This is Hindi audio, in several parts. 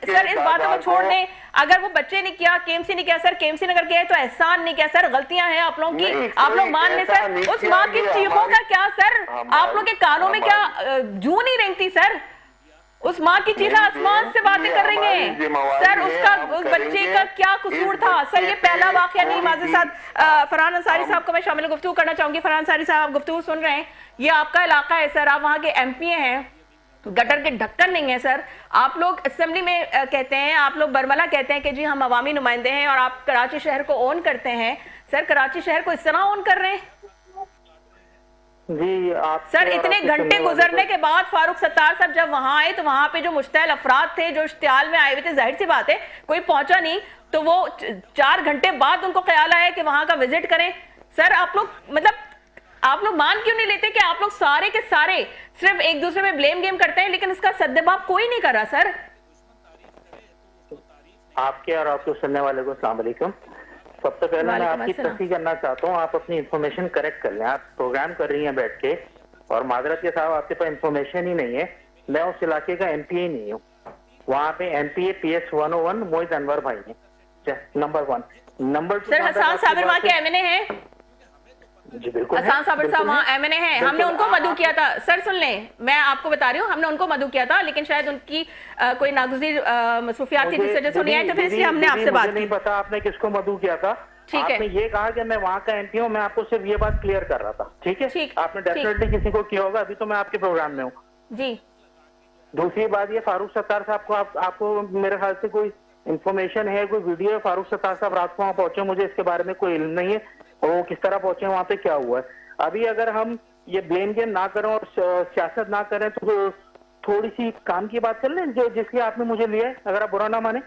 सर इस बातों को छोड़ दें, अगर वो बच्चे ने किया, केएमसी ने किया सर, केएमसी नगर किया है तो एहसान नहीं किया सर, गलतियां हैं आप लोगों की, आप लोग मान लें सर। उस माँ की चीखों का क्या सर, आप लोग के कानों में क्या जू नहीं रेंगती सर? उस माँ की चीखें आसमान से बातें कर रही हैं सर, उस बच्चे का क्या कसूर था सर? ये पहला वाकया नहीं। हमारे साथ फरहान अंसारी साहब को मैं शामिल गुफ्तगू करना चाहूंगी। फरहान अंसारी साहब, आप गुफ्तगू सुन रहे हैं, ये आपका इलाका है सर, आप वहां के एमपी हैं, गटर के ढक्कन नहीं है सर। आप लोग असेंबली में कहते हैं, आप लोग बरमला कहते हैं कि जी हम अवामी नुमाइंदे हैं, और आप कराची शहर को ओन करते हैं सर। कराची शहर को इस तरह ओन कर रहे हैं जी आप सर? इतने घंटे गुजरने के बाद फारूक सत्तार साहब जब वहां आए तो वहां पे जो मुश्तैल अफराद थे, जो इश्तियाल में आए हुए थे, जाहिर सी बात है कोई पहुंचा नहीं, तो वो 4 घंटे बाद उनको ख्याल आया कि वहां का विजिट करें। सर आप लोग मतलब आप लोग मान क्यों नहीं लेते कि आप लोग सारे के सारे सिर्फ एक दूसरे में ब्लेम गेम करते हैं, लेकिन इसका सद्देबाब कोई नहीं कर रहा सर? आपके और आपको सुनने वाले को अस्सलाम वालेकुम। सबसे पहले मैं आपकी तस्दीक करना चाहता हूँ, आप अपनी इंफॉर्मेशन करेक्ट कर लें। आप प्रोग्राम कर रही हैं बैठ के, और माजरत के साथ आपके पास इंफॉर्मेशन ही नहीं है। मैं उस इलाके का एमपी ही नहीं हूँ। वहाँ पे एमपी PS 101 मोहित अनवर भाई है, number 1। Number 2 sir Hasan Sabir वहाँ के एमएनए हैं। जी बिल्कुल, हसन साबिर साहब वहाँ एमएनए हैं। हमने उनको मदऊ किया था सर, सुन लें, मैं आपको बता रही हूँ, हमने उनको मदऊ किया था, लेकिन शायद उनकी कोई नागुज़ीर मसरूफियात थी जिस वजह से नहीं आई, तो फिर इसलिए हमने आपसे बात की। नहीं पता आपने किसको मदऊ किया था। ठीक है, आपने ये कहा कि मैं वहाँ का एमपी हूँ, मैं आपको सिर्फ ये बात क्लियर कर रहा था। ठीक है, आपने डेफिनेटली किसी को किया होगा, अभी तो मैं आपके प्रोग्राम में हूँ जी। दूसरी बात ये, फारूक सत्तार साहब को आपको मेरे ख्याल से कोई इंफॉर्मेशन है, कोई वीडियो है? फारूक सत्तार साहब रात को वहाँ पहुंचे, मुझे इसके बारे में कोई इल्म नहीं है, और वो किस तरह पहुंचे, वहाँ पे क्या हुआ है। अभी अगर हम ये ब्लेम गेम ना करें और सियासत ना करें तो थोड़ी सी काम की बात कर लें, जो जिसके आपने मुझे लिया है, अगर आप बुरा ना माने।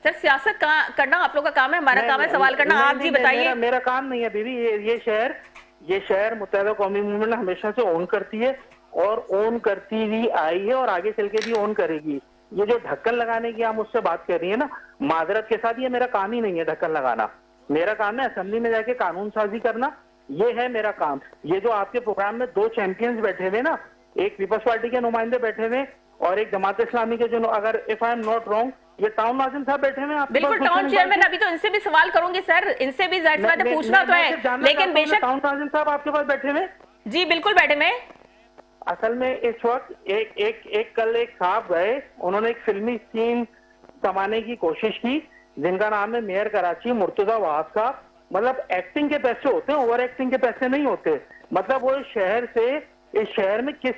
सर सियासत करना आप लोग का काम है, हमारा काम है सवाल करना। आप जी बताइए। मेरा काम नहीं है बीबी। ये शहर मुत्तहिदा कौमी मूवमेंट हमेशा से ओन करती है, और ओन करती ही आई है, और आगे चल के भी ओन करेगी। ये जो ढक्कन लगाने की आप मुझसे बात कर रही है ना, माजरत के साथ, ये मेरा काम ही नहीं है ढक्कन लगाना। मेरा काम है असेंबली में जाके कानून साजी करना, ये है मेरा काम। ये जो आपके प्रोग्राम में 2 चैंपियंस बैठे हुए ना, एक पीपल्स पार्टी के नुमाइंदे बैठे हुए और एक जमात इस्लामी के, जो अगर if I am not wrong, ये टाउन नाजिम साहब बैठे हुए। बिल्कुल टाउन चेयरमैन, अभी तो इनसे भी सवाल करूंगी सर, इनसे भी जाहिर बात है पूछना तो है, लेकिन बेशक टाउन नाजिम साहब आपके पास बैठे हुए। जी बिल्कुल बैठे में। असल में इस वक्त कल एक साहब गए, उन्होंने एक फिल्मी सीन समाने की कोशिश की, जिनका नाम है मेयर कराची मुर्तजा वहाब साहब। मतलब एक्टिंग के पैसे होते हैं, ओवर एक्टिंग के पैसे नहीं होते। मतलब वो इस शहर में किस